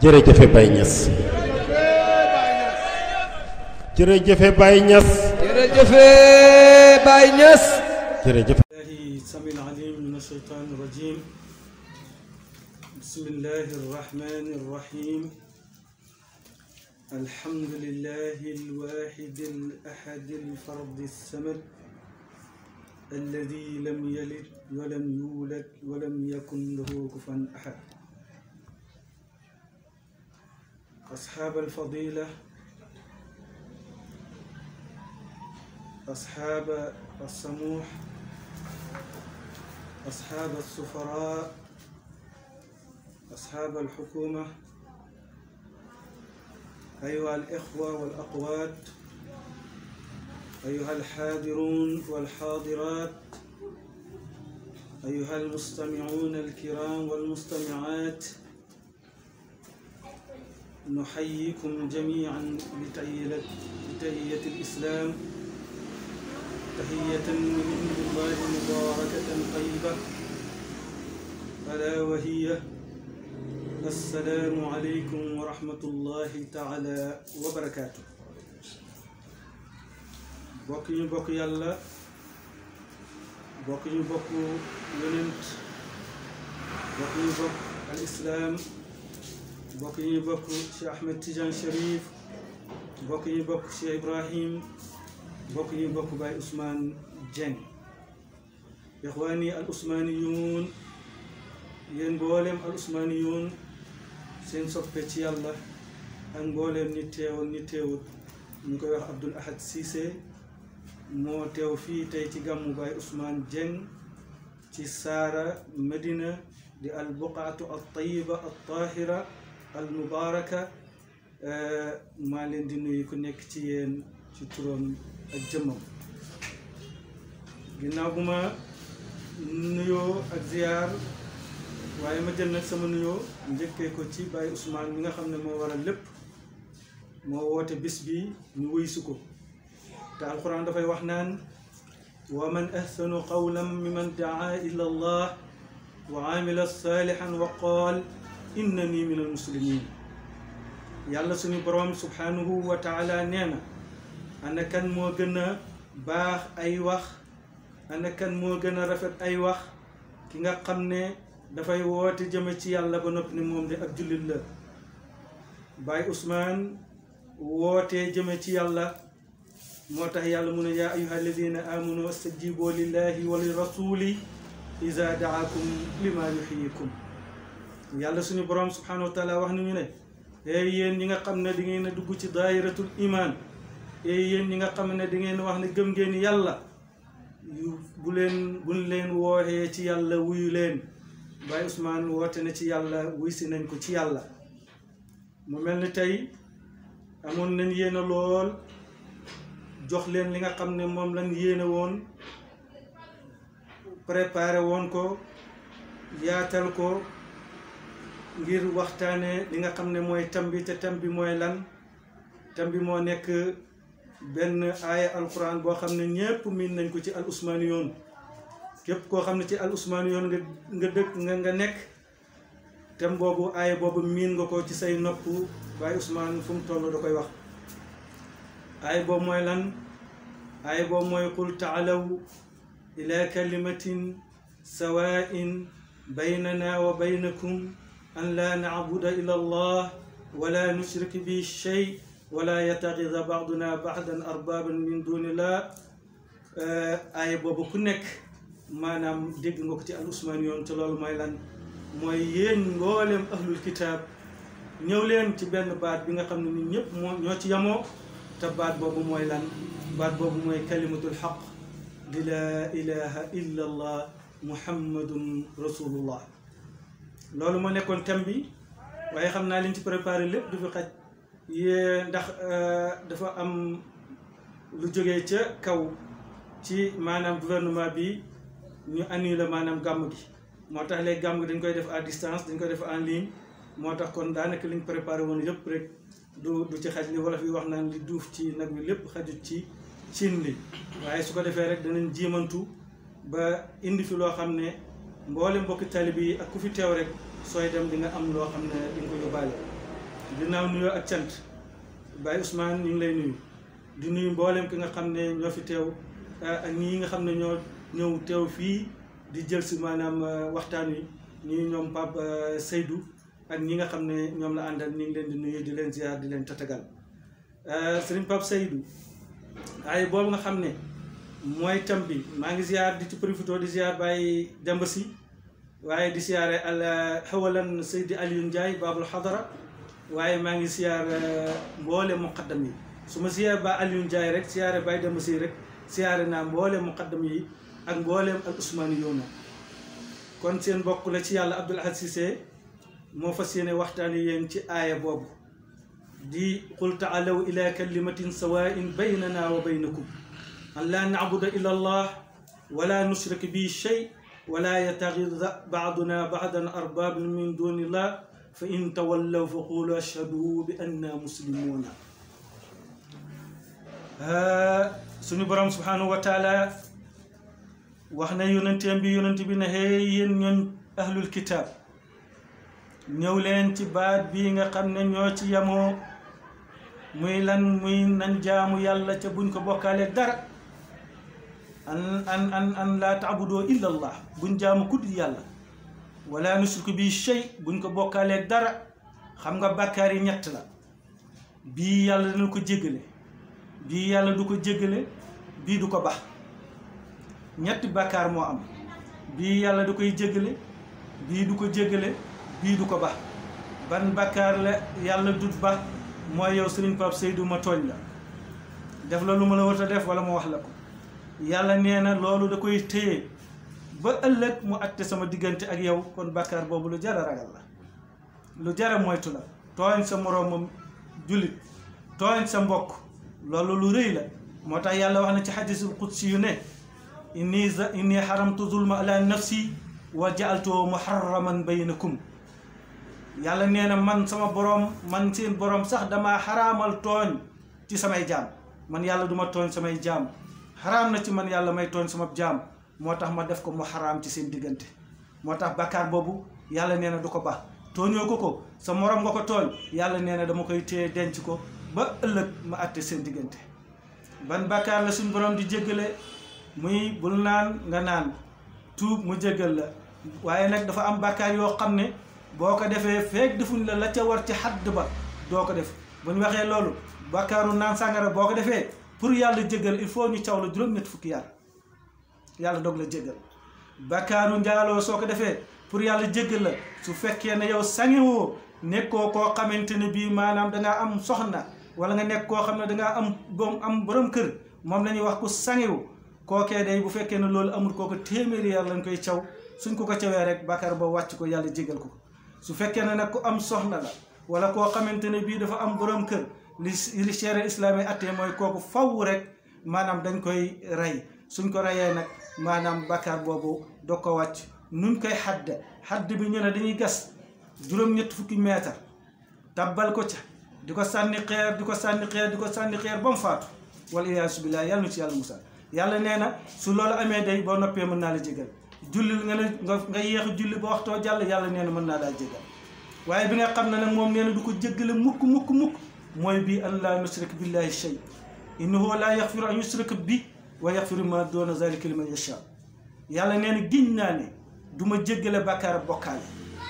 jërëjëfe Baye Niass jërëjëfe Baye Niass jërëjëfe Baye Niass jërëjëf السميع العليم من الشيطان الرجيم بسم الله الرحمن الرحيم الحمد لله الواحد الأحد الفرد الصمد الذي لم يلد ولم يولد ولم يكن له كفوا أحد أصحاب الفضيلة أصحاب السموح أصحاب السفراء أصحاب الحكومة أيها الإخوة والأخوات أيها الحاضرون والحاضرات أيها المستمعون الكرام والمستمعات نحييكم جميعا بتحية الإسلام تحية من عند الله مباركة طيبة ألا وهي السلام عليكم ورحمة الله تعالى وبركاته bokk ñu bokk yàlla bokk ñu bokk yonent bokk ñu bokk al islaam bokk ñu bokk Cheikh Ahmed Tidiane Chérif bokk ñu bokk Cheikh Ibrahim bokk ñu bokk Baye Ousmane Dieng ixwaani al usmaniyuun yéen mbooleem al usmaniyuun seen soppe ci yàlla ak mbooleem ñi teewoon ñi teewut ñu koy wax Abdoul Ahad Cissé moo teew fii tey ci gàmmu Baye Ousmane Dieng ci Saara Medina di al buqaatu al tayiba al tahira al mubaraka maa leen di nuyu ku nekk ci yéen ci turam ak jëmmam ginnaaw bu ma nuyoo ak ziyaar waaye ma jël nag sama nuyoo njëkkee ko ci Baye Ousmane mi nga xam ne moo waral lépp moo woote bis bi ñu wëysu ko te alquran dafay wax naan wa man ahsanu qawlan mimman daa ila allah wa amila salihan wa qaal innani min al muslimin yàlla suñu borom subhanahu wa taala nee na ana kan moo gën a baax ay wax ana kan moo gën a rafet ay wax ki nga xam ne dafay woote jëme ci yàlla ba noppi ne moom de ab jullit la Baye Ousmane wootee jëme ci yàlla moo tax yàlla mu ne yaa ayyuha alladina amanu astajibu lillahi wa li rasuli iza daakum lima yuhyikum yàlla suñu borom subhanahu wa taala wax nañu ne yéen ñi nga xam ne di ngeen a dugg ci daayiratul iman yéen ñi nga xam ne di ngeen wax ne gëm ngeen yàlla buñ leen wooxee ci yàlla wuyu leen Baye Ousmane woote na ci yàlla wuy si nañ ko ci yàlla mu mel ni tey amoon nañ yéene lool jox leen li nga xam ne moom lañ yéene woon préparé woon ko yaatal ko ngir waxtaane li nga xam ne mooy thème bi te thème bi mooy lan thème bi moo nekk benn aaya alquran boo xam ne ñépp miin nañ ko ci al usmaniyoon képp koo xam ne ci al usmaniyoon nga dëkk nga nekk thème boobu aaya boobu miin nga ko ci say nopp Baye Ousmane fu mu toll da koy wax aaya boobu mooy lan aaya boobu mooy qul taalaw ila kalimatin sawaa'in baynana wa baynakum an la na'buda illa allah wala nushrik bi shay wala yattaxida baaduna baadan arbaban min dunillah aaya boobu ku nekk maanaam dégg nga ko ci al usmaniyoon te loolu mooy lan mooy yéen mbooleem ahlul kitaab ñëw leen ci benn baat bi nga xam ne ñun ñëpp ñoo ci yamoo te baat boobu mooy lan baat boobu mooy kalimatul xaq di laa ilaha illa allah muhammadun rasulullah loolu moo nekkoon thème bi waaye xam naa liñ ci préparé lépp du fi xaj yée ndax dafa am lu jógee ca kaw ci maanaam gouvernement bi ñu annulé maanaam gàmm gi moo tax léegi gàmm gi dañ koy def à distance dañ koy def en ligne moo tax kon daanaka liñ préparé woon yëpp rek du ci xaj li wolof yi wax naan li duuf ci nag bi lépp xajut ci cin li waaye su ko defee rek danañ jiimantu ba indi fi loo xam ne mboole mbokki talibi yi ak ku fi teew rek sooy dem di nga am loo xam ne di nga ko yóbbaale ginnaaw nuyoo ak cant Baye Ousmane ñu ngi lay nuyu di nuyu mboolem ki nga xam ne ñoo fi teew ak ñii nga xam ne ñoo ñëw teew fii di jël si maanaam waxtaan wi ñii ñoom Pape Seydou ak ñi nga xam ne ñoom la àndal ñu ngi leen di nuyu di leen ziar di leen tatagal Serigne Pape Seydou ay boobu nga xam ne mooy tam bi maa ngi ziar di ci profité di ziar Baye Demba si waaye di siyaare al xawalan Seydi Aliou Ndiaye Babul Hadara waaye maa ngi siyaar mboole muqaddam yi su ma siyaare ba Aliou Ndiaye rek siyaare Baye Demba si rek siyaare naa mboole muqaddam yi ak mbooleem al Ousmane yoona kon seen mbokk la ci yàlla Abdoul Ahad Cissé moo fas yéene waxtaan yéen ci aaya boobu di qul taalaw ila kalimatin sawain baynana wa baynakum an laa nacbuda illa allah wala nushrik bi shay wala yattaxida baaduna baadan arbaaban min dunillah fa in tawallaw fa qulu ashhadu bi anna muslimuuna suñu borom subhanahu wa taala wax na yonenteem bi yonent bi ne hey yéen ñooñ ahlul kitaab ñëw leen ci baat bii nga xam ne ñoo ci yamoo muy lan muy nañ jaamu yàlla ca buñ ko bokkaale dara an laa taabudoo illa allah buñ jaamu kudd yàlla wala nushriku bi shay buñ ko bokkaalee dara xam nga bàkkaar yi ñett la bii yàlla dana ko jéggale bii yàlla du ko jéggale bii du ko bax ñetti bàkkaar moo am bii yàlla da koy jéggale bii du ko jéggale bii du ko bax ban bàkkaar la yàlla dut ba mooy yow Serigne Pape Seydou ma tooñ la def la lu ma la war a def wala ma wax la ko yàlla nee na loolu da koy téye ba ëllëg mu atte sama diggante ak yow kon bàkkaar boobu lu jara ragal la lu jara moytu la tooñ sa moroomam jullit tooñ sa mbokk loolu lu rëy la moo tax yàlla wax na ci hadiisul qudsi yu ne inni haramtu zulma ala nafsi wa ja'altuhu muharraman baynakum yàlla nee na man sama borom man seen borom sax damaa xaraamal tooñ ci samay jaam man yàlla duma tooñ samay jaam xaraam na ci man yàlla may tooñ sama jaam moo tax ma def ko mu xaraam ci seen diggante moo tax bàkkaar boobu yàlla nee na du ko baax tooñoo ko sa morom nga ko tooñ yàlla nee na dama koy téye denc ko ba ëllëg ma àtte seen diggante ban bàkkaar la suñ borom di jéggale muy bul naan nga naan tuub mu jéggal la waaye nag dafa am bàkkaar yoo xam ne boo ko defee feek defuñ la ca war ci xadd ba doo ko def bu ñu waxee loolu bàkkaaru naan sàngara boo ko defee pour yàlla jéggal il faut ñu caw la juróom-ñett fukki yàlla doog la jéggal bàkkaaru njaaloo soo ko defee pour yàlla jéggal la su fekkee ne yow sañewoo nekkoo koo xamante ne bii maanaam dangaa am soxna wala nga nekk koo xam ne dangaa am borom kër moom la ñuy wax ku sañewu kookee day bu fekkee ne loolu amul kooko téeméeri yàlla lañ koy caw suñ ko cawee rek bàkkaar ba wàcc ko yàlla jéggal ko su fekkee ne nag ku am soxna la wala koo xamante ne bii dafa am borom kër li charia islami attee mooy kooku faw rek maanaam dañ koy rey suñ ko reyee nag maanaam bàkkaar boobu doo ko wàcc nuñ koy xadd bi ñu ne dañuy gas juróom-ñett fukki meetar tabbal ko ca di ko sànni xeer di ko sànni xeer di ko sànni xeer ba mu faatu wala iyaasu billaah yàlla nu ci yàlla musal yàlla nee na su loolu amee day boo noppee mën naa la jégal julli nga yéex julli ba waxtoo jàll yàlla nee na mën naa laa jégal waaye bi nga xam ne nag moom nee na du ko jéggale mukk mooy bii an laa nusrik billahi shay innahu laa yaxfiru an yusrika bi wa yaxfiru ma doona zalika liman yasha yàlla nee na giñ naa ne du ma jéggale bàkkaar bokkaale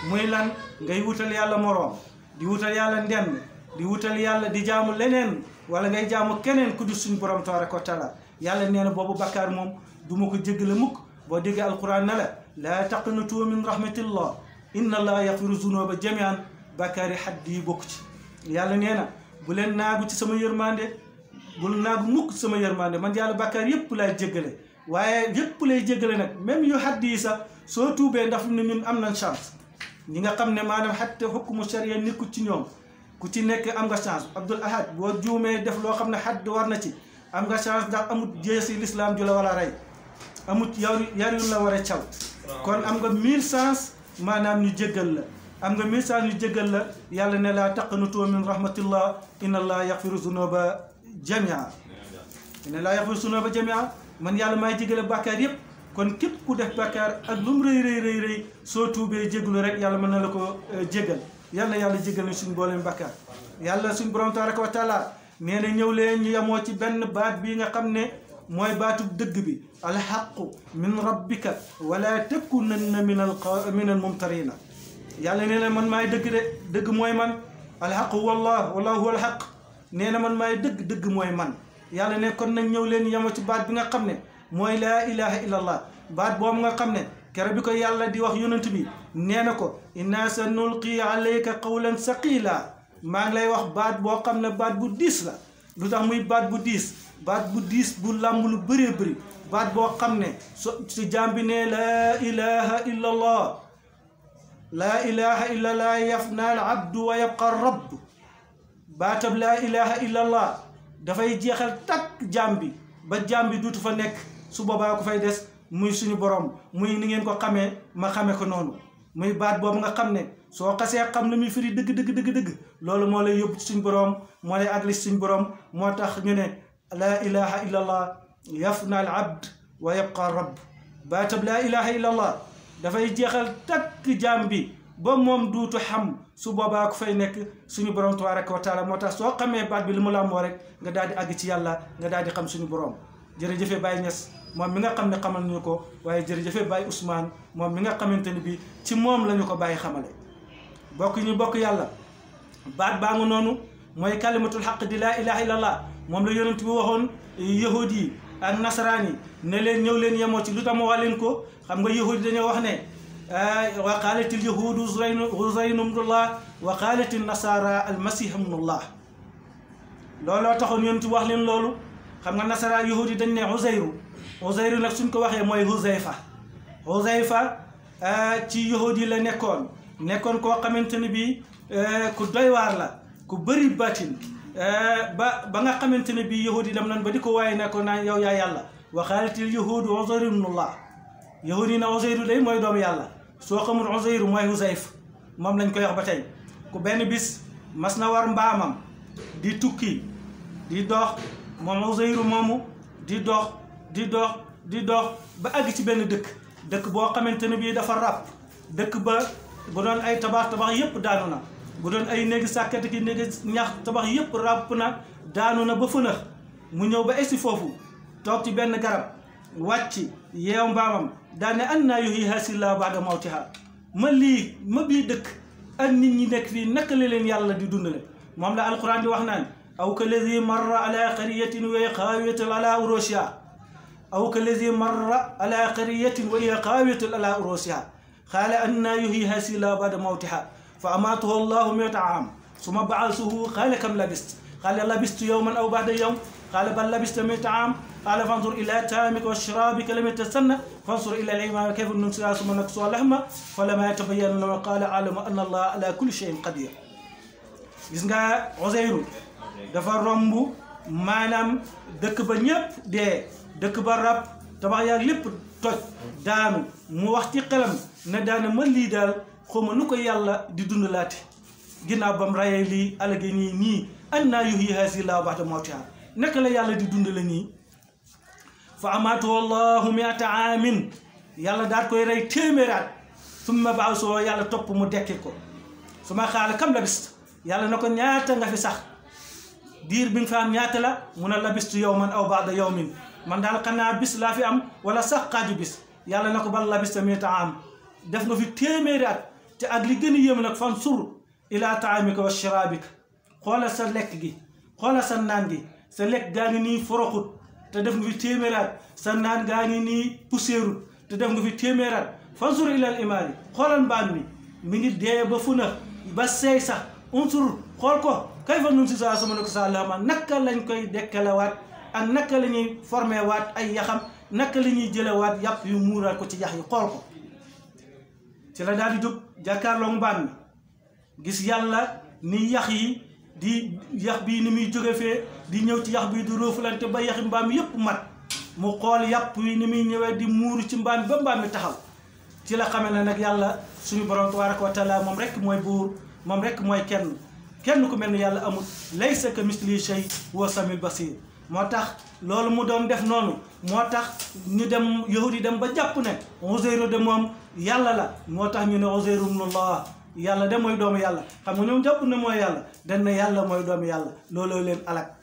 muy lan ngay wutal yàlla moroom di wutal yàlla ndenn di wutal yàlla di jaamu leneen wala ngay jaamu keneen ku di suñ borom tabaraka wa taala yàlla nee na boobu bàkkaar moom du ma ko jéggale mukk boo déggee alquran ne la laa taqnatu min rahmatillah inna allaha yaxfiru zunuba jamian bàkkaar yi xadd yi bokk ci yàlla nee na bu leen naagu ci sama yërmande bul naagu mukk sama yërmande man yàlla bàkkaar yëpp laay jéggale waaye yëpp lay jéggale nag même yu xadd yi sax soo tuubee ndax ne ñun am nañ chance ñi nga xam ne maanaam xatte xukmu sharia nekkul ci ñoom ku ci nekk am nga chance Abdoul Ahad boo juumee def loo xam ne xadd war na ci am nga chance ndax amut jeesi l'islam ju la war a rey amut yar yu la war a caw kon am nga 1000 chance maanaam ñu jéggal la am nga 1000 chance ñu jéggal la yàlla ne laa taqnatu min rahmatillah inna allaha yaxfiru zunuba jamia inna allaha yaxfiru zunuba jamia man yàlla maay jégale bàkkaar yëpp kon képp ku def bàkkaar ak lu mu rëy soo tuubee jéglu rek yàlla mën na la ko jéggal yal na yàlla jégal ñu suñu mbooleem bakkaar yàlla suñu borom tabaraka wa taala nee na ñëw leen ñu yemoo ci benn baat bii nga xam ne mooy baatu dëgg bi alxaqu min rabbika wala takunanna min al mumtarina yàlla nee na man maay dëgg de dëgg mooy man alxaqu wallahu huwa alxaq nee na man maay dëgg dëgg mooy man yàlla ne kon nag ñëw leen yemoo ci baat bi nga xam ne mooy laa ilaha illa allah baat boobu nga xam ne kere bi ko yàlla di wax yonent bi nee na ko inna sa nulqi alayka qawlan saqila maa ngi lay wax baat boo xam ne baat bu diis la lu tax muy baat bu diis bu làmb lu bëree bëri baat boo xam ne si jaam bi ne laa ilaha illa allah laa ilaha illa allah yafna al abdu wa yabqa rabb baatab laa ilaha illa allah dafay jeexal takk jaam bi ba jaam bi duutu fa nekk su boobaa ko fay des muy suñu borom muy ni ngeen ko xamee ma xame ko noonu muy baat boobu nga xam ne soo xasee xam ne muy firi dëgg loolu moo lay yóbbu ci suñu borom moo lay àggali suñu borom moo tax ñu ne laa ilaha illa allah yafna al abd wa yabqa rabb baatab laa ilaha illa allah dafay jeexal takk jaam bi ba moom duutu xam su boobaa ko fay nekk suñu borom tabaraka wa taala moo tax soo xamee baat bi li mu làmboo rek nga daal di àgg ci yàlla nga daal di xam suñu borom jërëjëfe Baye Niass moom mi nga xam ne xamal ñu ko waaye jërëjëfe Baye Ousmane moom mi nga xamante ni bi ci moom la ñu ko bàyyi xamale bokk ñu bokk yàlla baat baa nga noonu mooy kalimatul xaq di laa ilaha illallah moom la yonent bi waxoon yahud yi ak nasaraan yi ne leen ñëw leen yemoo ci lu tax ma wax leen ko xam nga yahud yi dañoo wax ne wa qaalatil yahudu uzayru ibnullah wa qaalatil nasara almasih ibnullah looloo taxoon yonent bi wax leen loolu xam nga nasaraan yahud yi dañ ne uzayru nag suñ ko waxee mooy Huzayfa ci yahud yi la nekkoon koo xamante ne bii ku doy waar la ku bëri batin ba nga xamante ne bii yahud yi dem nañ ba di ko waaye ne ko naan yow yaa yàlla wa qaalatil yahudu uzayru ibnullah yahud yi na uzayru day mooy doomu yàlla soo xamul uzayru mooy Huzayfa moom lañ koy wax ba tey ku benn bis mas na war mbaamam di tukki di dox moom Uzayru moomu di dox ba àgg ci benn dëkk boo xamante ne bii dafa ràpp dëkk ba bu doon ay tabax yëpp daanu na bu doon ay néegi sàkket ki néegi ñax tabax yëpp ràpp na daanu na ba fënax mu ñëw ba egsi foofu toog ci benn garab wàcc yeew mbaamam daane annaa yuhyi haazihil llaahu ba'da mawtihaa ma bii dëkk ak nit ñi nekk fii naka la leen yàlla di dundale moom la alquran di wax naan aw kallazii marra ala qaryatin wa hiya xaawiyatun ala urushihaa qaala annaa yuhyi haazihil llaahu ba'da mawtihaa fa amaatahu llaahu mi'ata aam summa ba'asahu qaala kam labista qaala labistu yawman aw ba'da yawm qaala bal labista mi'ata aam qaala fanzur ilaa ta'aamika wa sharaabika lam yatasanna fanzur ilaa al-'idhaami kayfa nunsituhaa summa naksuhaa lahman falammaa yatabayyana lahu qaala a'lamu anna llaaha alaa kulli shay'in qadiir. gis nga Uzayru dafa romb maanaam dëkk ba ñëpp dee dëkk ba rab tabax yaa lépp toj daanu mu wax ci xelam ne daane ma lii daal xawma nu ko yàlla di dundalaate ginnaaw bam rayee lii alage nii annaa yuhyi haazihil llaahu ba'da mawtihaa naka la yàlla di dundale nii fa amaatahu llaahu mi'ata aamin yàlla daal koy rey téeméeri at summa ba'asahu yàlla topp mu dekki ko suma qaala kam labista yàlla na ko ñaata nga fi sax diir bi nga fa am ñaata la mun a labistu yawman aw ba'da yawmin man daal xanaa bis laa fi am wala sax xaaju bis yàlla na ko bal labista mi'ata aam def nga fi téeméeri at te ak li gën a yéem nag fansur ilaa ta'aamika wa sharaabika xoolal sa lekk gi xoolal sa naan gi sa lekk gaa ngi nii foroxut te def nga fi téeméeri at sa naan gaa ngi nii puseerut te def nga fi téeméeri at fansur ilal imaari xoolal mbaam mi ngi dee ba fu na ba seey sax unsur xool ko kayfa nunsituhaa summa naksuhaa lahman naka lañ koy dekkalewaat ak naka la ñuy formé waat ay yaxam naka la ñuy jëlewaat yàpp yu muuraat ko ci yax yi xool ko ci la daal di jóg jàkkaarloo mbaam mi gis yàlla ni yax yi di yax bii ni muy jóge fee di ñëw ci yax bii di roofulante ba yaxi mbaam mi yëpp mat mu xool yàpp yi ni muy ñëwee di muuru ci mbaam mi ba mbaam mi taxaw ci la xamee ne nag yàlla suñu borom tabaaraka wa taala moom rek mooy buur moom rek mooy kenn ku mel ni yàlla amul laysa ka mislihi shay huwa samiul basir moo tax loolu mu doon def noonu moo tax ñu dem yahud yi dem ba jàpp ne Uzayru de moom yàlla la moo tax ñu ne Uzayru ibnullah yàlla de mooy doomu yàlla xam nga ñoom jàpp na mooy yàlla dañ ne yàlla mooy doomu yàlla looloo leen alak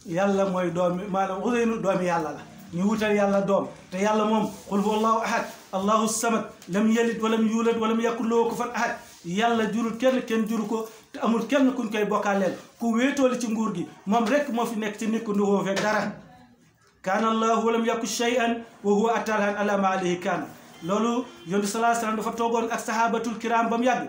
yàlla mooy doomi maanaam Uzayru doomi yàlla la ñu wutal yàlla doom te yàlla moom qul huwa allahu ahad allahu samad lam yalid walam yulad walam yakun lahu kufuwan ahad yàlla jurul kenn juru ko te amul kenn kuñ koy bokkaaleel ku wéetooli ci nguur gi moom rek moo fi nekk ci nit ku nduxoo fekk dara kaana allahu walam yakun shay'an wa huwa atalaan ala ma alayhi kaana loolu yonent sallallahu alayhi wasallam dafa toogoon ak sahabatul kiram ba mu yàgg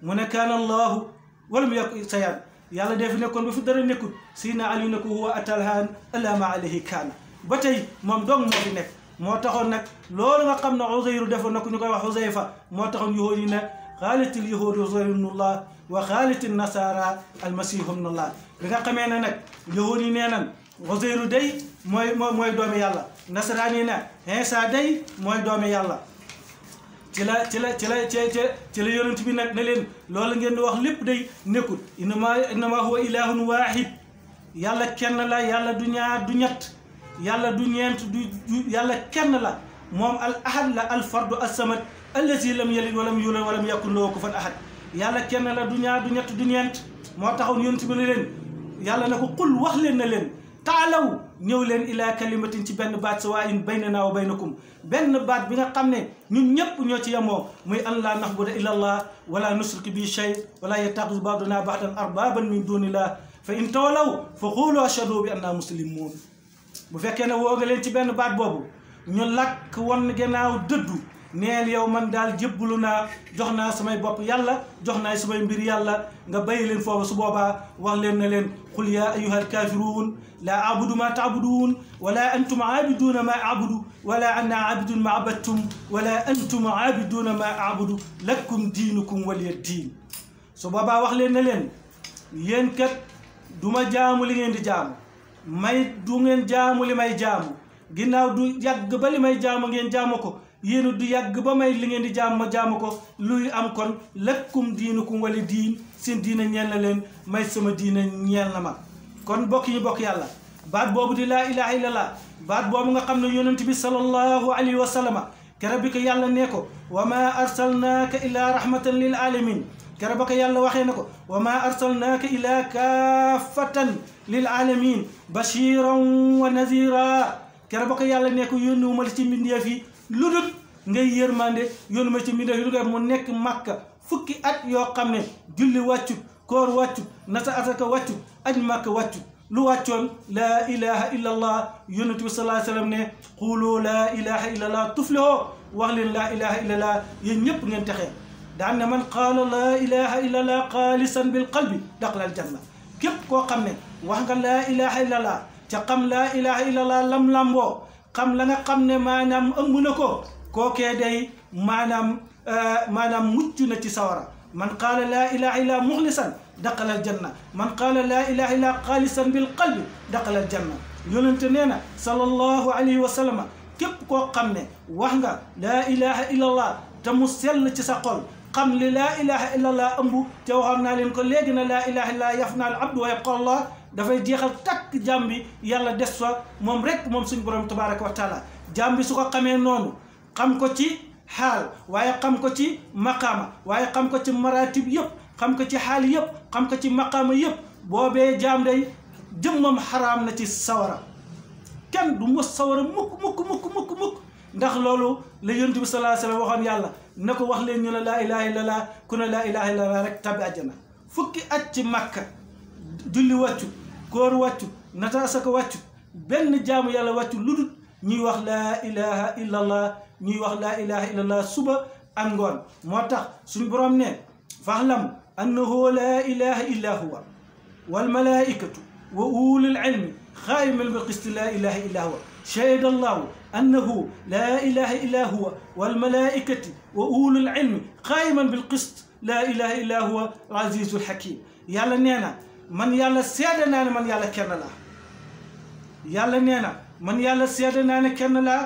mu ne kaana allahu walam yakun shay'an yàlla def nekkoon ba fi dara nekkul Sayyidina Ali ne ko huwa atalaan ala ma alayhi kaana ba tey moom dong moo fi nekk moo taxoon nag loolu nga xam ne Uzayru defoon na ko ñu koy wax Uzayfa moo taxoon yahuud yi ne xaalatil yahuudu Uzayru ibnullah wa xaalatil nasaara almasiihu ibnullah bi nga xamee ne nag yahuud yi nee nan Uzayru day mooy doomi yàlla nasaraan yi ne Iisaa day mooy doomi yàlla ci la yonent bi nag ne leen loolu ngeen di wax lépp day nekkul innama huwa ilahun waahid yàlla kenn la yàlla du ñaar du ñett yàlla du ñeent du yàlla kenn la moom al ahad la al fardu as samad allazi lam yalid walam yulad walam yakun lahu kufuwan ahad yàlla kenn la du ñaar du ñett du ñeent moo taxoon yonent bi ne leen yàlla na ko qul wax leen na leen taalaw ñëw leen ila kalimatin ci benn baat sawaa'in baynana wa baynakum benn baat bi nga xam ne ñun ñëpp ñoo ci yemoo muy an laa na'buda illa allah wala nushrika bi shay wala yattaxizu ba'duna ba'dan arbaban min dunillah fa in tawallaw fa qulu ashhadu bi anna muslimun bu fekkee ne woo nga leen ci benn baat boobu ñu lakk won gannaaw dëddu neel yow man daal jébbalu naa jox naa samay bopp yàlla jox naa samay mbir yàlla nga bàyyi leen foofu su boobaa wax leen na leen qul yaa ayyuhal kaafiruun laa abudu ma taabuduun wala antum aabiduuna ma abudu wala ana aabidun ma abadtum wala antum aabiduuna ma abudu lakum diinukum waliya diin su boobaa wax leen na leen yéen kat du ma jaamu li ngeen di jaamu du ngeen jaamu li may jaamu ginnaaw du yàgg ba li may jaamu ngeen jaamu ko yéen du yàgg ba may li ngeen di jaam ma jaamu ko luy am kon lakum diinukum wali diin seen diina ñeel na leen may sama diina ñeel na ma kon bokk yi bokk yàlla baat boobu di laa ilaha illallah baat boobu nga xam ne yonent bi sallallahu alayhi wa sallama kere bi ko yàlla nee ko wa ma arsalnaaka illa rahmatan lil alamin kere ba ko yàlla waxee na ko wa ma arsalnaaka illa kaafatan lil alamin bashiran wa nazira kere ba ko yàlla nee ko yónniwuma la ci mbindeef yi lu dul ngay yërmande yónnu ma ci mbindeef yi lu dul mu nekk Makka fukki at yoo xam ne julli wàccut koor wàccut nata ataka wàccut aj Makka wàccut lu wàccoon laa ilaha illa allah yonent bi sallallahu alayhi wa sallam ne xuulu laa ilaha illa allah tuflihoo wax leen laa ilaha illa allah yéen ñëpp ngeen texee daan ne man qaala laa ilaha illa allah xaalisan bil qalbi daxala al janna képp koo xam ne wax nga laa ilaha illa allah ca xam laa ilaha illa allah lam lamboo xam la nga xam ne maanaam ëmb na ko kookee day maanaam mucc na ci sawara man qaala laa ilaha illa muxlisan daqala al janna man qaala laa ilaha illa xaalisan bil qalbi daqala al janna yonente nee na sallallahu alayhi wa sallam képp koo xam ne wax nga laa ilaha illa allah te mu sell ci sa xol xam li laa ilaha illa allah ëmb te waxoon naa leen ko léegi na laa ilaha illa yafna al abdu wa yabqa allah dafay jeexal takk jaam bi yàlla des fa moom rek moom suñu borom tabaraka wa taala jaam bi su ko xamee noonu xam ko ci xaal waaye xam ko ci maqaama waaye xam ko ci maratib yëpp xam ko ci xaal yëpp xam ko ci maqaama yëpp boobee jaam day jëmmam xaraam na ci sawara kenn du mos sawara mukk ndax loolu la yonent bi sallallahu alayhi wa sallam waxoon yàlla na ko wax leen ñu ne laa ilaha illallah ku ne laa ilaha illallah rek tabbi àjjana fukki at ci Makka julli wàccu koor wàccu nata asaka wàccu benn jaamu yàlla wàccu lu dul ñuy wax laa ilaha illallah ñuy wax laa ilaha illallah suba ak ngoon moo tax suñu borom ne fahlam annahu laa ilaha illa huwa wal malaikatu wa ulul ilmi xaayiman bil qisti laa ilaha illa huwa shahida allahu annahu laa ilaha illa huwa wal malaikati wa ulul ilmi xaayiman bil qist laa ilaha illa huwa al azizul hakim yàlla nee na man yàlla seede naa ne man yàlla kenn laa yàlla nee na man yàlla seede naa ne kenn laa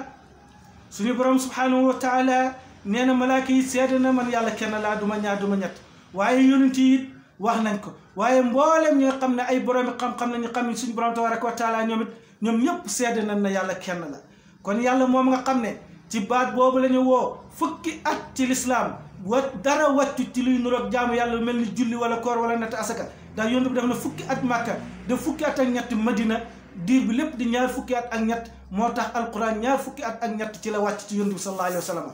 suñu borom subhanahu wa taala nee na malaaka yi seede na man yàlla kenn laa du ma ñaar du ma ñett waaye yonent yi wax nañ ko waaye mboolem ñi nga xam ne ay borom xam-xam nañu xam ne suñu borom tabaraka wa taala ñoom ñëpp seede nañ na yàlla kenn la kon yàlla moom nga xam ne ci baat boobu la ñu woo fukki at ci lislaam dara wàccu ci luy nuroog jaamu yàlla mel ni julli wala koor wala natt asaka ndax yonent bi def na fukki at Màkka def fukki at ak ñett Madina diir bi lépp di ñaar fukki at ak ñett moo tax alquran ñaar fukki at ak ñett ci la wàcc ci yonent bi sallallahu alayhi wa sallam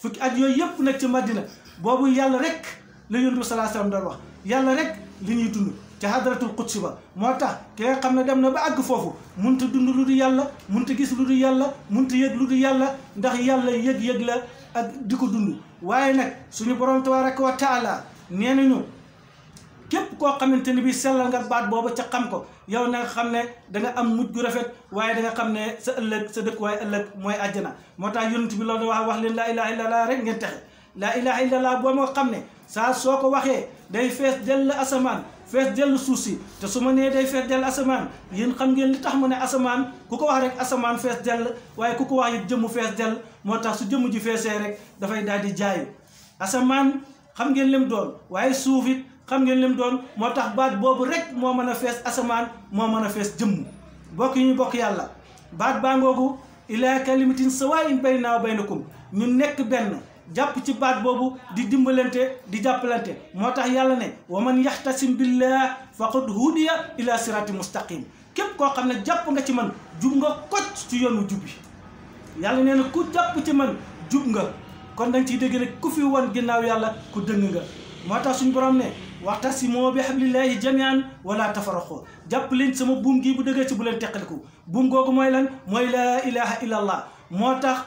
fukki at yooyu yëpp nag ci Madina boobu yàlla rek la yonent bi sallallahu alayhi wa sallam doon wax yàlla rek li ñuy dund ci hadratul qudsi ba moo tax ki nga xam ne dem na ba àgg foofu munta dund lu dul yàlla munta gis lu dul yàlla munta yëg lu dul yàlla ndax yàlla yëg-yëg la ak di ko dund waaye nag suñu borom tabaraka wa taala nee nañu képp koo xamante ne bi sellal nga baat boobu ca xam ko yow na nga xam ne da nga am mujj gu rafet waaye da nga xam ne sa ëllëg sa dëkk waaye ëllëg mooy àjjana moo tax yonent bi loolu wax leen laa ilaha illallah rek ngeen texe laa ilaha illallah boo moo xam ne saa soo ko waxee day fees dell asamaan fees dell suuf si te su ma nee day fees dell asamaan yéen xam ngeen li tax mu ne asamaan ku ko wax rek asamaan fees dell waaye ku ko wax it jëmm fees dell moo tax su jëmm ji feesee rek dafay daal di jaayu asamaan xam ngeen lim doon waaye suuf it xam ngeen lim doon moo tax baat boobu rek moo mën a fees asamaan moo mën a fees jëmm bokk yi ñu bokk yàlla baat baa ngoogu ilaa kalimatin sawaa'in baynanaa wa baynakum ñu nekk benn jàpp ci baat boobu di dimbalante di jàppalante moo tax yàlla ne wa man yaxtasim billah faqad hudiya ila sirati mustaqim képp koo xam ne jàpp nga ci man jub nga kocc ci yoonu jub bi yàlla nee na ku jàpp ci man jub nga kon dañ ciy dégg ne ku fi wan ginnaaw yàlla ku dëng nga moo tax suñu borom ne waxtasimoo bi hablillahi jamian wala tafarraqoo jàpp leen sama buum gii bu dëggee ci bu leen teqaliku buum googu mooy lan mooy laa ilaha illa allah moo tax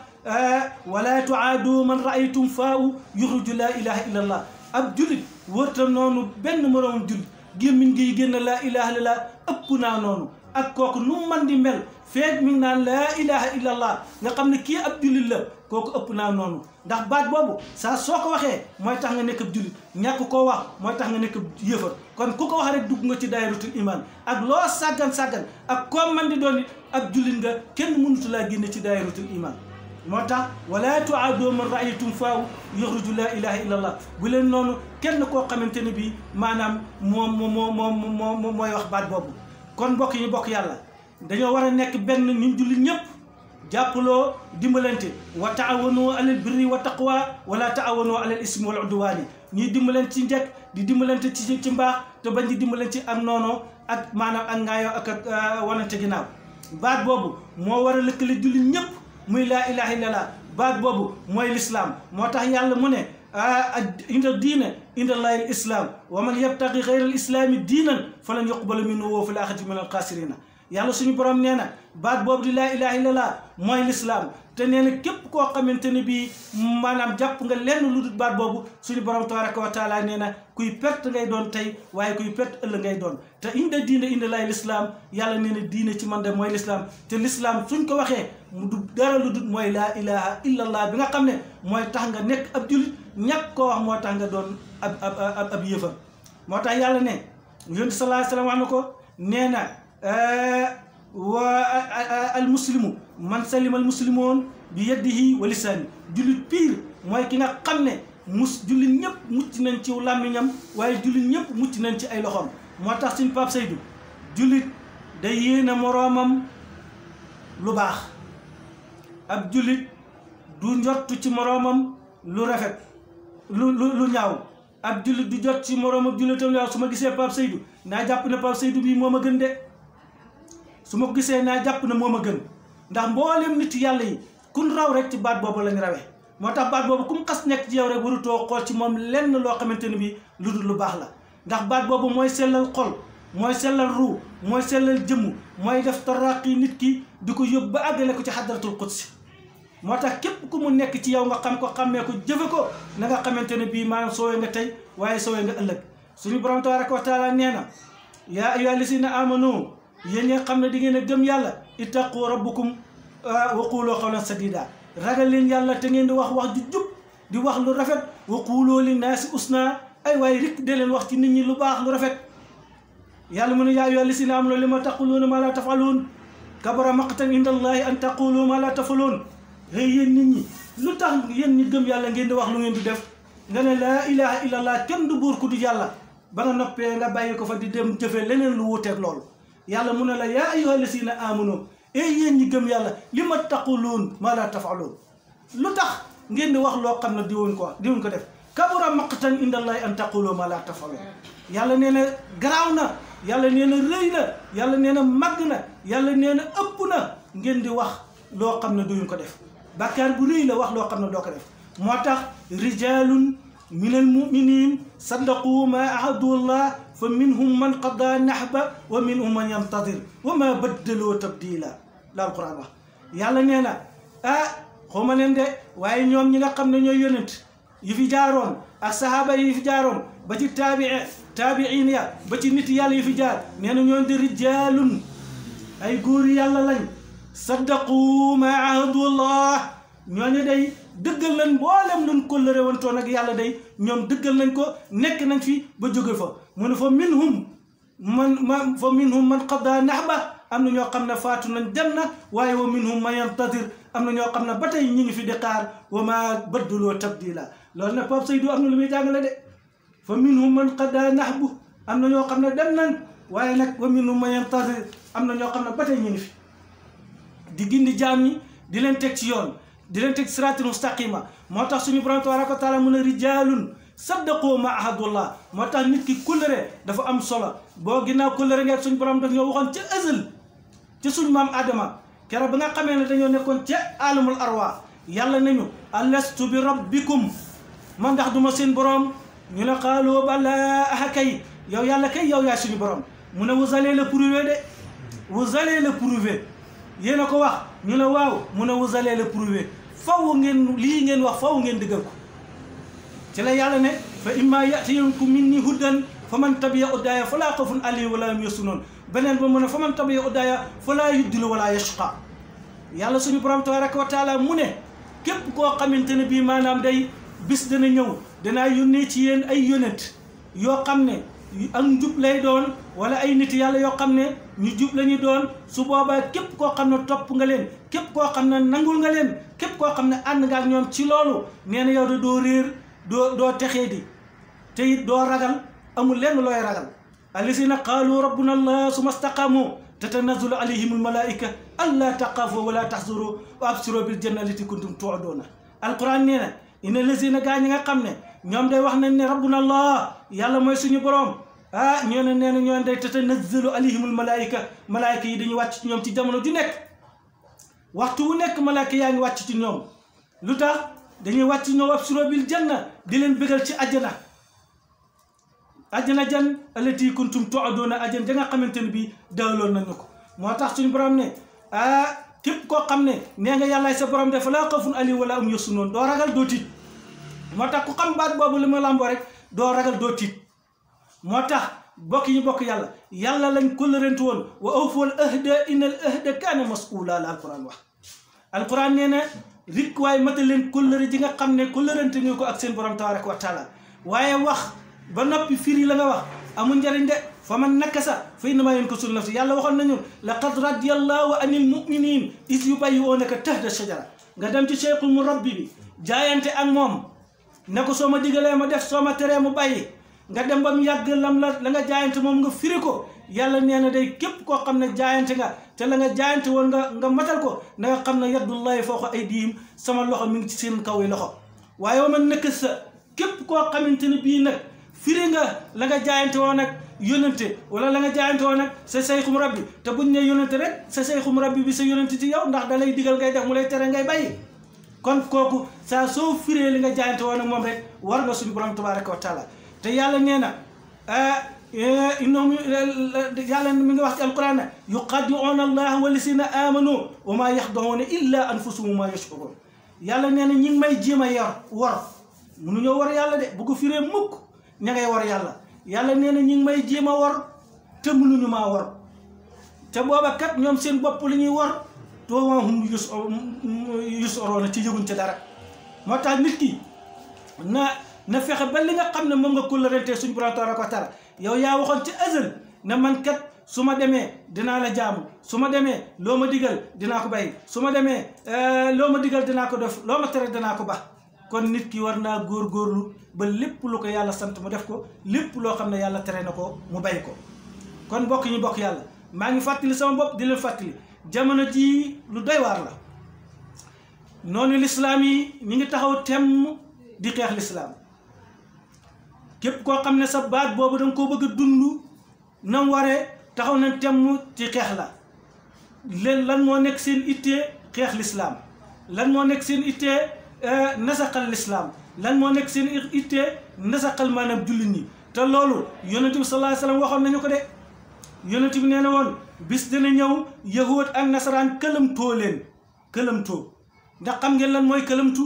wala tuaadu man raaytum faaw yuxruju laa ilaha illa allah ab julit wërta noonu benn moroomam julit gémmiñ ngi génn laa ilaha illa allah ëpp naa noonu ak kooku nu man di mel feeg mi ngi naan laa ilaha illa allah nga xam ne kii ab julit la kooku ëpp naa noonu ndax baat boobu saa soo ko waxee mooy tax nga nekk ab julit ñàkk koo wax mooy tax nga nekk ab yëfar kon ku ko wax rek dugg nga ci daayiratul iman ak loo sàggan ak koo man di doon ab julit nga kenn mënutu laa génne ci daayiratul iman moo tax wala tuaadoo man raaytum faaw yuxruju laa ilaha illa allah bu leen noonu kenn koo xamante ne bii maanaam moom mooy wax baat boobu kon mbokk yi bokk yàlla dañoo war a nekk benn ñun jullit ñëpp jàppaloo dimbalante wa taawanu alal birri wa taqwa wala taawanu alal ismi wal udwaani ñuy dimbalante ci njëkk di dimbalante ci mbaax te bañ di dimbalante ci ak noonoo ak maanaam ak ngaayoo ak wanante ginnaaw baat boobu moo war a lëkkale jullit ñëpp muy laa ilaha illallah baat boobu mooy lislaam moo tax yàlla mu ne inda diina inda allahi al islam wa man yabtaqi gayra al islaami diinan falan yuqbala minhu wa fil axirati min al xaasirina yàlla suñu borom nee na baat boobu di laa ilaha illallah mooy lislaam te nee na képp koo xamante ne bii maanaam jàpp nga lenn lu dul baat boobu suñu borom tabaraka wa taala nee na kuy perte ngay doon tey waaye kuy perte ëllëg ngay doon te inda diina inda laay lislaam yàlla nee na diina ci man de mooy lislaam te lislaam suñ ko waxee mu du dara lu dul mooy laa ilaha illallah bi nga xam ne mooy tax nga nekk ab julit ñàkk koo wax moo tax nga doon ab yëfar moo tax yàlla ne yonent sallallahu alayhi wa sallam wax na ko nee na wa al muslimu man salima al muslimoon bi yadihi wa lisaani jullit piir mooy ki nga xam ne jullit ñëpp mucc nañ ci làmmiñam waaye jullit ñëpp mucc nañ ci ay loxoom moo tax suñ Pape Seydou jullit day yéene moroomam lu baax ab jullit du njottu ci moroomam lu rafet lu ñaaw ab jullit du jot ci moroomam jullitam ñaaw su ma gisee Pape Seydou naa jàpp ne Pape Seydou bii moo ma gën de su ma ko gisee naa jàpp ne moo ma gën ndax mboolem nit yàlla yi kun raw rek ci baat boobu lañ rawee moo tax baat boobu kum xas nekk ci yow rek warutoo xool ci moom lenn loo xamante ne bii lu dul lu baax la ndax baat boobu mooy sellal xol mooy sellal ruu mooy sellal jëmm mooy def taraqi nit ki di ko yóbbu ba àggale ko ci xadratul qudsi moo tax képp ku mu nekk ci yow nga xam ko xammee ko jëfe ko na nga xamante ne bii maanaam soowee nga tey waaye soowee nga ëllëg suñu borom tabaraka wa taala nee na yaa ayyuha llazina amanu yéen ñi xam ne di ngeen a gëm yàlla ittaqu rabbukum wa qulu qawlan sadida ragal leen yàlla te ngeen di wax ju jub di wax lu rafet wa qulu linnaasi usna ay waaye rek de leen wax ci nit ñi lu baax lu rafet yàlla mu ne yaa ayyuha llazina amanu lima taquluuna ma la tafaluun kabara maqtan inda allahi an taqulu ma la tafaluun hey yéen nit ñi lu tax yéen ñi gëm yàlla ngeen di wax lu ngeen di def nga ne laa ilaha illallah kenn du buur ku du yàlla ba nga noppee nga bàyyi ko fa di dem jëfee leneen lu wuuteeg loolu yàlla mu ne la yaa ayyuha llazina amanu yéen ñi gëm yàlla li ma taquluun maa laa tafaluun lu tax ngeen di wax loo xam ne diwuñ ko def kabura maqtan inda allahi an taqulu ma la tafalun yàlla nee na garaaw na yàlla nee na rëy na yàlla nee na màgg na yàlla nee na ëpp na ngeen di wax loo xam ne duñu ko def bàkkaar bu rëy la wax loo xam ne doo ko def moo tax rijalun min al muminin saddaqu ma ahadullah fa minhum man qada nahba wa minhum man yantadir wa ma baddaloo tabdila la alquran wax yàlla nee na xawma leen de waaye ñoom ñi nga xam ne ñooy yonent yi fi jaaroon ak sahaaba yi fi jaaroon ba ci taabiin ya ba ci nit yàlla yi fi jaar nee na ñoon di rijalun ay góor yàlla lañ saddaqu ma ahadullah ñooñu day dëggal nañ mboolem luñ kóllëre wantoon ak yàlla day ñoom dëggal nañ ko nekk nañ fi ba jóge fa mu ne fa minhum man qada nahba am na ñoo xam ne faatu nañ dem na waaye wa minhum man yantadir am na ñoo xam ne ba tey ñi ngi fi di xaar wa ma baddaloo tabdila loolu nag Pape Seydou am na lu muy jàngale de fa minhum man qada nahbu am na ñoo xam ne dem nañ waaye nag wa minhum man yantadir am na ñoo xam ne ba tey ñi ngi fi di gindi jaam ñi di leen teg ci yoon di leen teg siraatul mustaqima moo tax suñu borom tabaraka wa taala mun a rijalun saddaqu ma ahadullah moo tax nit ki kóllëre dafa am solo boo ginnaaw kóllëre ngeen suñu borom daf ñoo waxoon ca ësal ca suñu maam Adama keroog ba nga xamee ne dañoo nekkoon ca alamul arwa yàlla nañu alastu bi rabbikum man ndax duma seen borom ñu ne qaalu bala aha kay yow yàlla kay yow yaa suñu borom mu ne vous allez le prouver de vous allez le prouver yéen a ko wax ñu ne waaw mu ne vous allez le prouver faw ngeen lii ngeen wax faw ngeen dëggal ko ci la yàlla ne fa imma yatiyankum minni hudan fa man tabi'a hudaaya falaa xawfun alayhim wa laa hum yahzanuun beneen ba mu ne fa man tabi'a hudaaya falaa yudillu wa laa yashqa yàlla suñu borom tabaraka wa taala mu ne képp koo xamante ne bii maanaam day bis dana ñëw danaa yónnee ci yéen ay yónent yoo xam ne ak njub lay doon wala ay nit yàlla yoo xam ne ñu jub la ñu doon su boobaa képp koo xam ne topp nga leen képp koo xam ne nangul nga leen képp koo xam ne ànd nga ak ñoom ci loolu nee na yow de doo réer doo texee di te it doo ragal amul lenn looy ragal allasina qaalu rabbuna allah summa staqaamu tatanazzalu alayhim almalaika alla taqaafu wala tahzanu wa absiru bil jannati allati kuntum tu'aduna alquran nee na inna lazina gaa ñi nga xam ne ñoom day wax nañ ne rabbuna allah yàlla mooy suñu borom ñoo ne nee na ñoo day tatanazzalu alayhimul malaayika malaayika yi dañuy wàcc ci ñoom ci jamono ju nekk waxtu wu nekk malaayika yaa ngi wàcc ci ñoom lu tax dañuy wàcc ci ñoom absiro bil janna di leen bëggal ci àjjana jan allati kuntum tu'aduna àjjana ja nga xamante ne bii dawloon nañu ko moo tax suñu borom ne képp koo xam ne nee nga yàllaay sa borom def laa xawfun alayhim wala hum yahzanuun doo ragal doo tiit moo tax ku xam baat boobu li ma làmboo rek doo ragal doo tiit moo tax bokk ñu bokk yàlla lañ kóllërentu woon wa awful ahda innal ahda kaana mas'uula la alquran wax alquran nee na rik waaye matal leen kóllëre ji nga xam ne kóllërente nga ko ak seen borom tabaraka wa taala waaye wax ba noppi firi la nga wax amul njëriñ de fa man nakasa fa innamaa yankusu nafsi yàlla waxoon nañu laqad radiyallahu anil mu'minin is yubayyi'unaka tahta shajara nga dem ci cheikhul murabbi bi jaayante ak moom ne ko soo ma digalee ma def soo ma teree mu bàyyi nga dem ba mu yàgg lam la nga jaayante moom nga firi ko yàlla nee na day képp koo xam ne jaayante nga te la nga jaayante woon nga matal ko na nga xam ne yadullahi fawqa aydihim sama loxo mi ngi ci seen kaw yi loxo waaye wa man nakasa képp koo xamante ne bii nag firi nga la nga jaayante woon nag yónente wala la nga jaayante woon nag sa sayxum rabbi te buñ ne yónente rek sa sayxum rabbi bi sa yónente ci yow ndax da lay digal ngay def mu lay tere ngay bàyyi kon kooku saa soo firee li nga jaayante woon nag moom rek war nga suñu borom tabaraka wa taala te yàlla nee na innahum yàlla mi ngi wax ci alquran ne yuqadi'una allaha walladina amanu wa ma yaxda'una illa anfusahum wa ma yash'urun yàlla nee na ñi ngi may jéem a war mënuñoo war yàlla de bu ko firee mukk ña ngay war yàlla yàlla nee na ñi ngi may jéem a war te mënuñu maa war te booba kat ñoom seen bopp li ñuy war towaa hum yus'uruna ci yëguñ ca dara moo tax nit ki na fexe ba li nga xam ne moom nga kóllërante suñu borom tabaraka wa taala yow yaa waxoon ci azal ne man kat su ma demee dinaa la jaamu su ma demee loo ma digal dinaa ko bàyyi su ma demee loo ma digal dinaa ko def loo ma tere dinaa ko ba kon nit ki war naa góorgóorlu ba lépp lu ko yàlla sant mu def ko lépp loo xam ne yàlla tere na ko mu bàyyi ko kon bokk ñu bokk yàlla maa ngi fàttali sama bopp di leen fàttali jamono ji lu doy waar la noonu lislaam yi ñi ngi taxaw temm di xeex lislaam képp koo xam ne sa baat boobu da nga koo bëgg a dund na mu waree taxaw nañ temm ci xeex la leen lan moo nekk seen ittee xeex lislaam lan moo nekk seen ittee nasaqal lislaam lan moo nekk seen ittee nasaqal maanaam jullit ñi te loolu yonent bi sallallahu alayhi wasallam waxoon nañu ko de yonent bi nee na woon bis dina ñëw yahud ak nasaraan këlamtoo leen këlamtoo ndax xam ngeen lan mooy këlamtu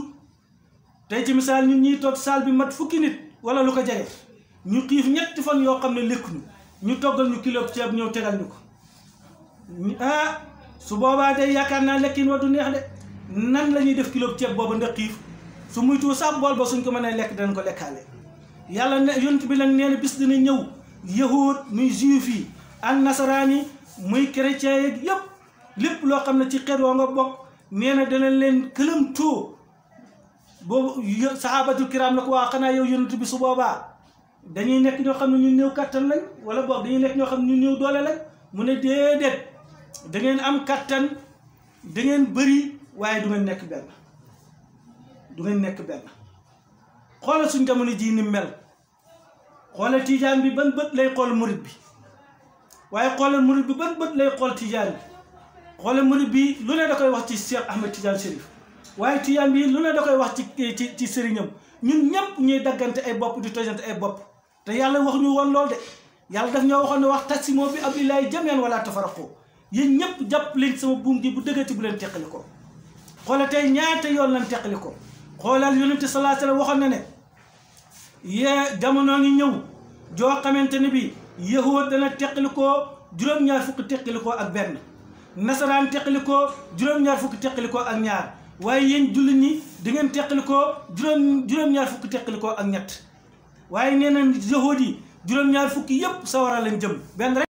tey ci misaal ñun ñiy toog saal bi mat fukki nit wala lu ko jege ñu xiif ñetti fan yoo xam ne lekkuñu ñu toggal ñu kilo ceeb ñëw tegal ñu ko su boobaa day yaakaar naa lekkin wa du neex de nan la ñuy def kilo ceeb boobu ndax xiif su muy tuur sax bool ba suñ ko mënee lekk danañ ko lekkaale yàlla ne yonent bi nag nee na bis dina ñëw yahud muy juif yi ak nasaraan yi muy chrétien yeeg yëpp lépp loo xam ne ci xeet woo nga bokk nee na dana leen këlamtoo boobu sahabatul kiram na ko waa xanaa yow yonent bi su boobaa dañuy nekk ñoo xam ne ñu néew kattan lañ wala boog dañuy nekk ñoo xam ne ñu néew doole lañ mu ne déedéet da ngeen am kattan da ngeen bëri waaye du ngeen nekk benn du ngeen nekk benn xoolal suñ jamono jii ni mel xoolal tijaan bi ban bët lay xool murit bi waaye xoolal murit bi ban bët lay xool tijaan bi xoolal murit bi lu ne da koy wax ci Cheikh Ahmed Tidiane Chérif waaye tijaan bi lu ne da koy wax ci sëriñam ñun ñëpp ñuy daggante ay bopp di tojante ay bopp te yàlla wax ñu woon lool de yàlla daf ñoo waxoon ne wax tasimoo bi hablillahi jamii'an wala tafarraqu yéen ñëpp jàpp leen sama buum gi bu dëggati bu leen teqali ko xoolal tey ñaata yoon lañ teqali ko xoolal yonente sallallahu alayhi wasallam waxoon na ne yee jamono ngi ñëw joo xamante ne bi yahud dana teqali ko juróom-ñaar fukk teqali ko ak benn nasaraan teqali ko juróom-ñaar fukk teqali ko ak ñaar waaye yéen jullit ñi di ngeen teqali ko juróom-ñaar fukk teqali ko ak ñett waaye nee na yahud yi juróom-ñaar fukki yëpp sawara lañ jëm benn rek